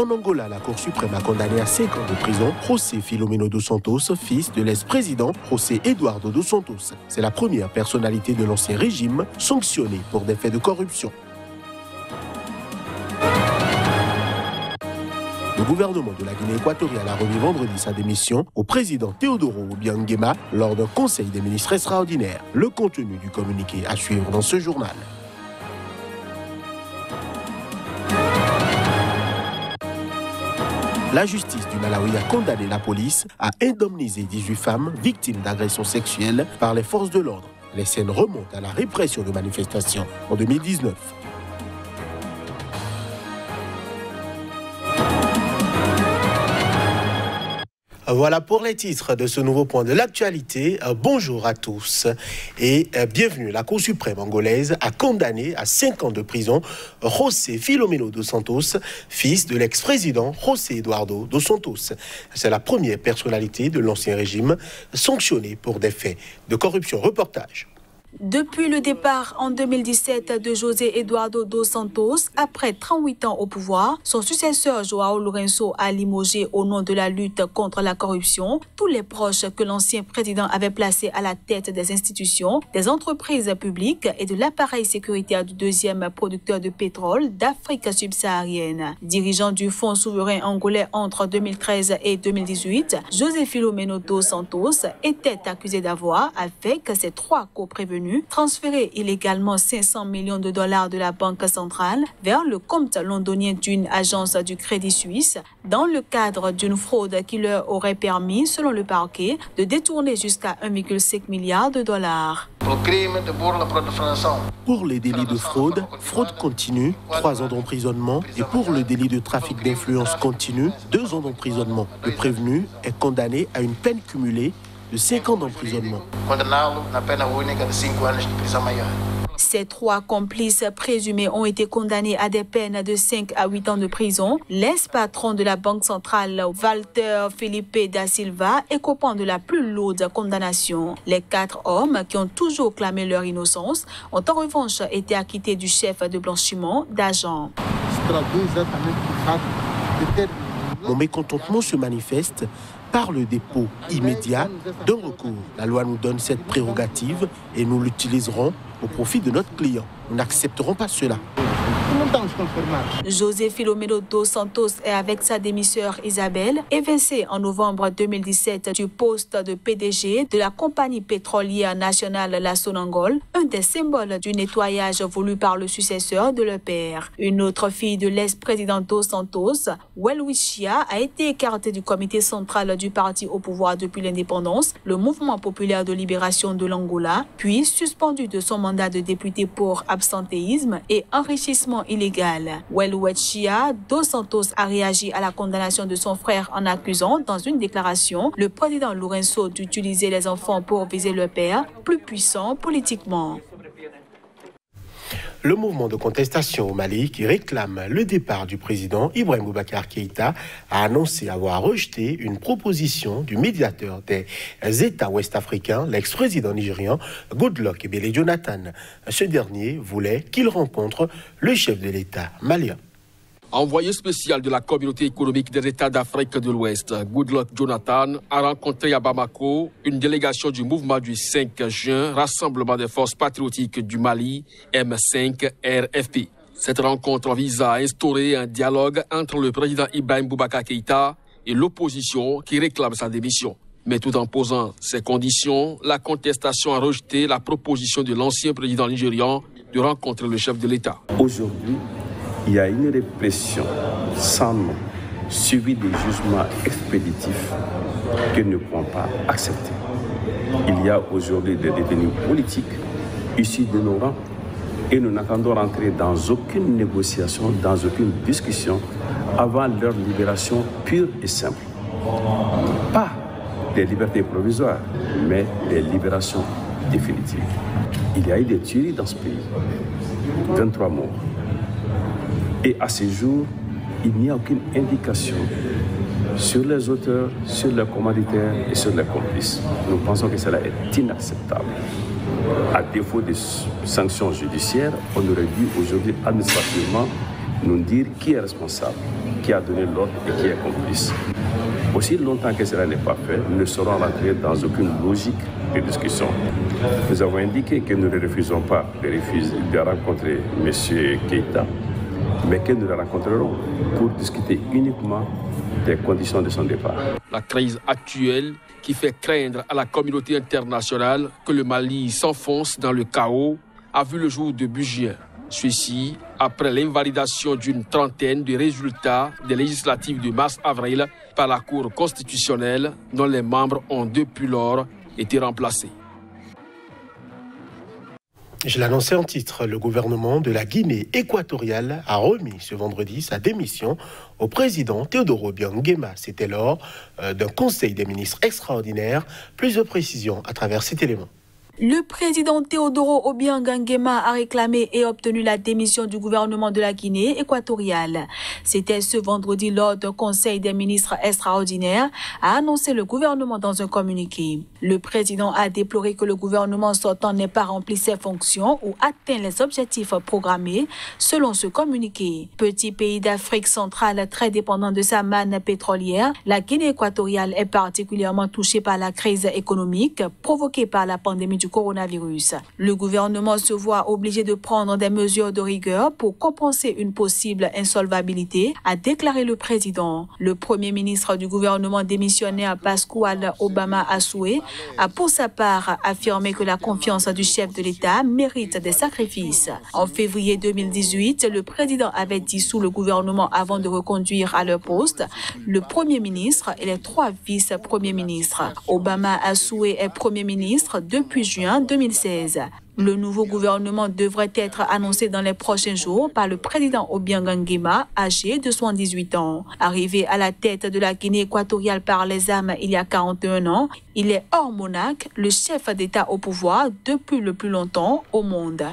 En Angola, la Cour suprême a condamné à 5 ans de prison José Filomeno dos Santos, fils de l'ex-président José Eduardo dos Santos. C'est la première personnalité de l'ancien régime sanctionnée pour des faits de corruption. Le gouvernement de la Guinée équatoriale a remis vendredi sa démission au président Teodoro Obiang Nguema lors d'un conseil des ministres extraordinaire. Le contenu du communiqué à suivre dans ce journal. La justice du Malawi a condamné la police à indemniser 18 femmes victimes d'agressions sexuelles par les forces de l'ordre. Les scènes remontent à la répression de manifestations en 2019. Voilà pour les titres de ce nouveau point de l'actualité. Bonjour à tous et bienvenue. La Cour suprême angolaise a condamné à 5 ans de prison José Filomeno dos Santos, fils de l'ex-président José Eduardo dos Santos. C'est la première personnalité de l'ancien régime sanctionnée pour des faits de corruption. Reportage. Depuis le départ en 2017 de José Eduardo dos Santos, après 38 ans au pouvoir, son successeur João Lourenço a limogé au nom de la lutte contre la corruption tous les proches que l'ancien président avait placés à la tête des institutions, des entreprises publiques et de l'appareil sécuritaire du deuxième producteur de pétrole d'Afrique subsaharienne. Dirigeant du Fonds souverain angolais entre 2013 et 2018, José Filomeno dos Santos était accusé d'avoir, avec ses 3 co-prévenus, transféré illégalement 500 millions de dollars de la Banque centrale vers le compte londonien d'une agence du Crédit Suisse dans le cadre d'une fraude qui leur aurait permis, selon le parquet, de détourner jusqu'à 1,5 milliard de dollars. Pour les délits de fraude continue, 3 ans d'emprisonnement, et pour le délit de trafic d'influence continue, 2 ans d'emprisonnement. Le prévenu est condamné à une peine cumulée de 5 ans d'emprisonnement. Ces 3 complices présumés ont été condamnés à des peines de 5 à 8 ans de prison. L'ex-patron de la Banque centrale, Walter Felipe da Silva, écopant de la plus lourde condamnation. Les 4 hommes, qui ont toujours clamé leur innocence, ont en revanche été acquittés du chef de blanchiment d'agents. Mon mécontentement se manifeste par le dépôt immédiat d'un recours. La loi nous donne cette prérogative et nous l'utiliserons au profit de notre client. Nous n'accepterons pas cela. José Filomeno dos Santos est avec sa demi-sœur Isabelle, évincé en novembre 2017 du poste de PDG de la compagnie pétrolière nationale La Sonangol, un des symboles du nettoyage voulu par le successeur de leur père. Une autre fille de l'ex-président dos Santos, Welwishia, a été écartée du comité central du parti au pouvoir depuis l'indépendance, le Mouvement populaire de libération de l'Angola, puis suspendue de son mandat de député pour absentéisme et enrichissement illégal. Welwishia dos Santos a réagi à la condamnation de son frère en accusant, dans une déclaration, le président Lourenço d'utiliser les enfants pour viser leur père, plus puissant politiquement. Le mouvement de contestation au Mali, qui réclame le départ du président Ibrahim Boubacar Keïta, a annoncé avoir rejeté une proposition du médiateur des États ouest-africains, l'ex-président nigérian Goodluck Ebele Jonathan. Ce dernier voulait qu'il rencontre le chef de l'État malien. Envoyé spécial de la communauté économique des États d'Afrique de l'Ouest, Goodluck Jonathan a rencontré à Bamako une délégation du mouvement du 5 juin, Rassemblement des forces patriotiques du Mali, M5 RFP. Cette rencontre vise à instaurer un dialogue entre le président Ibrahim Boubacar Keïta et l'opposition qui réclame sa démission. Mais tout en posant ces conditions, la contestation a rejeté la proposition de l'ancien président nigérian de rencontrer le chef de l'État. Aujourd'hui, il y a une répression sans nom, suivie de jugements expéditifs que nous ne pouvons pas accepter. Il y a aujourd'hui des détenus politiques issus de nos rangs et nous n'entendons rentrer dans aucune négociation, dans aucune discussion avant leur libération pure et simple. Pas des libertés provisoires, mais des libérations définitives. Il y a eu des tueries dans ce pays, 23 morts. Et à ce jour, il n'y a aucune indication sur les auteurs, sur les commanditaires et sur les complices. Nous pensons que cela est inacceptable. À défaut de sanctions judiciaires, on aurait dû aujourd'hui administrativement nous dire qui est responsable. qui a donné l'ordre et qui est complice. Aussi longtemps que cela n'est pas fait, nous ne serons rentrés dans aucune logique de discussion. Nous avons indiqué que nous ne refusons pas de rencontrer M. Keïta, mais que nous le rencontrerons pour discuter uniquement des conditions de son départ. La crise actuelle qui fait craindre à la communauté internationale que le Mali s'enfonce dans le chaos a vu le jour début juin. Ceci après l'invalidation d'une trentaine de résultats des législatives de mars-avril par la Cour constitutionnelle dont les membres ont depuis lors été remplacés. Je l'annonçais en titre, le gouvernement de la Guinée équatoriale a remis ce vendredi sa démission au président Teodoro Obiang Nguema. C'était lors d'un conseil des ministres extraordinaire. Plus de précisions à travers cet élément. Le président Teodoro Obiang Nguema a réclamé et obtenu la démission du gouvernement de la Guinée équatoriale. C'était ce vendredi lors d'un conseil des ministres extraordinaires, a annoncé le gouvernement dans un communiqué. Le président a déploré que le gouvernement sortant n'ait pas rempli ses fonctions ou atteint les objectifs programmés, selon ce communiqué. Petit pays d'Afrique centrale très dépendant de sa manne pétrolière, la Guinée équatoriale est particulièrement touchée par la crise économique provoquée par la pandémie du coronavirus. Le gouvernement se voit obligé de prendre des mesures de rigueur pour compenser une possible insolvabilité, a déclaré le président. Le premier ministre du gouvernement démissionnaire Pascual Obama Assoué a pour sa part affirmé que la confiance du chef de l'État mérite des sacrifices. En février 2018, le président avait dissous le gouvernement avant de reconduire à leur poste le premier ministre et les 3 vice-premiers ministres. Obama Assoué est premier ministre depuis juin 2016. Le nouveau gouvernement devrait être annoncé dans les prochains jours par le président Obiang Nguema, âgé de 78 ans. Arrivé à la tête de la Guinée équatoriale par les armes il y a 41 ans, il est hors monarque, le chef d'État au pouvoir depuis le plus longtemps au monde.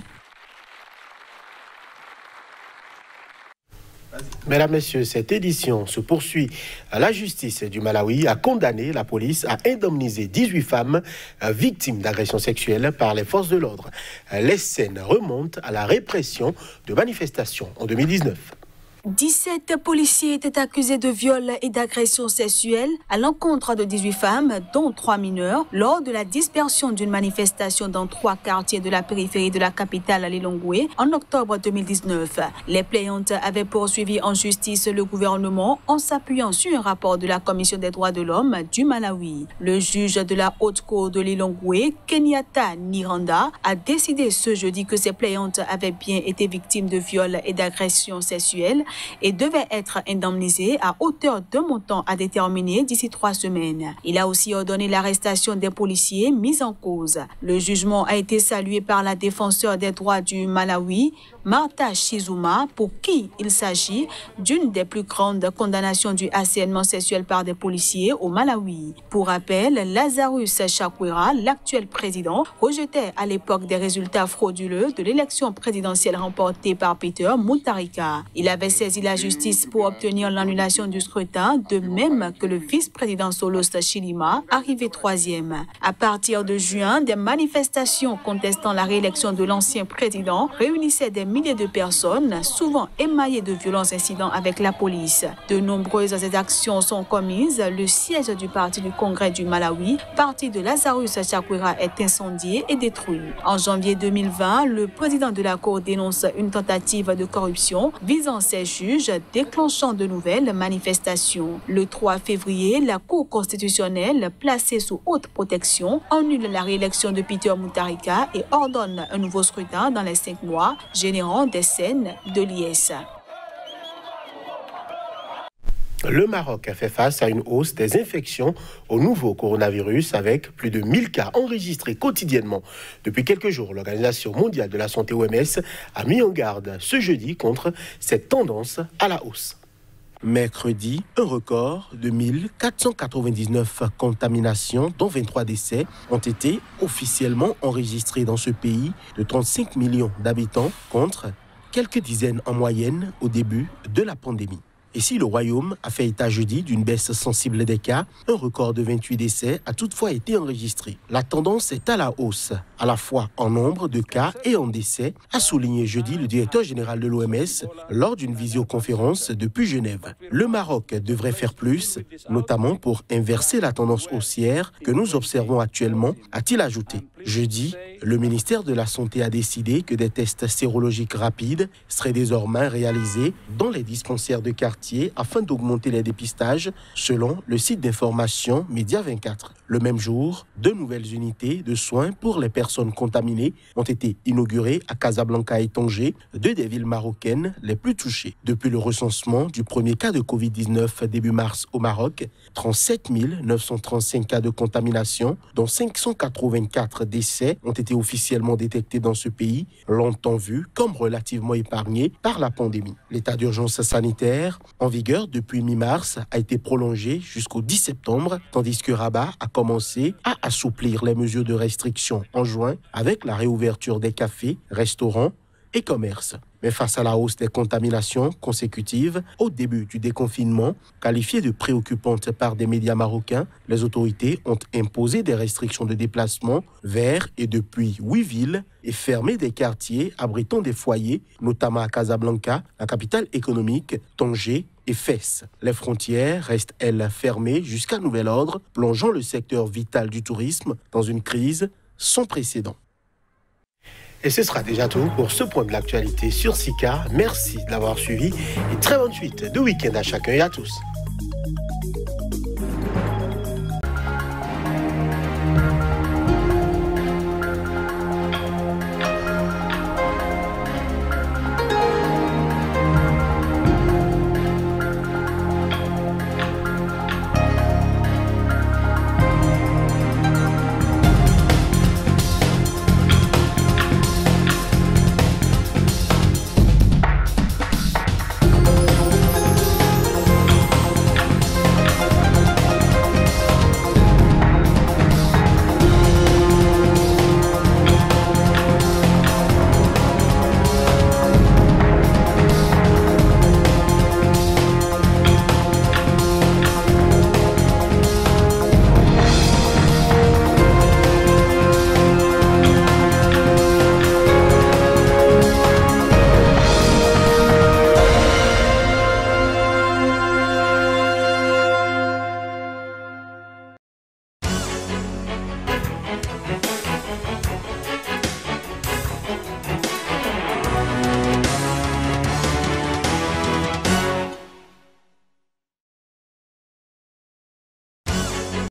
Mesdames, Messieurs, cette édition se poursuit. La justice du Malawi a condamné la police à indemniser 18 femmes victimes d'agressions sexuelles par les forces de l'ordre. Les scènes remontent à la répression de manifestations en 2019. 17 policiers étaient accusés de viol et d'agression sexuelle à l'encontre de 18 femmes, dont 3 mineurs, lors de la dispersion d'une manifestation dans 3 quartiers de la périphérie de la capitale Lilongwe en octobre 2019. Les plaignantes avaient poursuivi en justice le gouvernement en s'appuyant sur un rapport de la Commission des droits de l'homme du Malawi. Le juge de la haute cour de Lilongwe, Kenyatta Niranda, a décidé ce jeudi que ces plaignantes avaient bien été victimes de viols et d'agressions sexuelles et devait être indemnisé à hauteur d'un montant à déterminer d'ici 3 semaines. Il a aussi ordonné l'arrestation des policiers mis en cause. Le jugement a été salué par la défenseure des droits du Malawi, Martha Shizuma, pour qui il s'agit d'une des plus grandes condamnations du harcèlement sexuel par des policiers au Malawi. Pour rappel, Lazarus Chakwera, l'actuel président, rejetait à l'époque des résultats frauduleux de l'élection présidentielle remportée par Peter Mutharika. Il avait saisi la justice pour obtenir l'annulation du scrutin, de même que le vice-président Solos Chilima, arrivé 3e. À partir de juin, des manifestations contestant la réélection de l'ancien président réunissaient des milliers de personnes, souvent émaillées de violents incidents avec la police. De nombreuses actions sont commises. Le siège du parti du Congrès du Malawi, parti de Lazarus Chakwera, est incendié et détruit. En janvier 2020, le président de la Cour dénonce une tentative de corruption visant ses juges, déclenchant de nouvelles manifestations. Le 3 février, la Cour constitutionnelle, placée sous haute protection, annule la réélection de Peter Mutharika et ordonne un nouveau scrutin dans les 5 mois, générant des scènes de liesse. Le Maroc a fait face à une hausse des infections au nouveau coronavirus avec plus de 1000 cas enregistrés quotidiennement. Depuis quelques jours, l'Organisation mondiale de la santé OMS a mis en garde ce jeudi contre cette tendance à la hausse. Mercredi, un record de 1499 contaminations, dont 23 décès, ont été officiellement enregistrés dans ce pays de 35 millions d'habitants contre quelques dizaines en moyenne au début de la pandémie. Et si le Royaume a fait état jeudi d'une baisse sensible des cas, un record de 28 décès a toutefois été enregistré. La tendance est à la hausse, à la fois en nombre de cas et en décès, a souligné jeudi le directeur général de l'OMS lors d'une visioconférence depuis Genève. Le Maroc devrait faire plus, notamment pour inverser la tendance haussière que nous observons actuellement, a-t-il ajouté. Jeudi, le ministère de la Santé a décidé que des tests sérologiques rapides seraient désormais réalisés dans les dispensaires de quartier afin d'augmenter les dépistages, selon le site d'information Média 24. Le même jour, 2 nouvelles unités de soins pour les personnes contaminées ont été inaugurées à Casablanca et Tanger, 2 des villes marocaines les plus touchées. Depuis le recensement du premier cas de Covid-19 début mars au Maroc, 37 935 cas de contamination, dont 584 décès ont été officiellement détectés dans ce pays, longtemps vu comme relativement épargné par la pandémie. L'état d'urgence sanitaire, en vigueur depuis mi-mars, a été prolongé jusqu'au 10 septembre, tandis que Rabat a commencé à assouplir les mesures de restriction en juin avec la réouverture des cafés, restaurants et commerces. Mais face à la hausse des contaminations consécutives au début du déconfinement, qualifiée de préoccupante par des médias marocains, les autorités ont imposé des restrictions de déplacement vers et depuis 8 villes et fermé des quartiers abritant des foyers, notamment à Casablanca, la capitale économique, Tanger et Fès. Les frontières restent, elles, fermées jusqu'à nouvel ordre, plongeant le secteur vital du tourisme dans une crise sans précédent. Et ce sera déjà tout pour ce point de l'actualité sur Sika. Merci de l'avoir suivi et très bonne suite de week-end à chacun et à tous.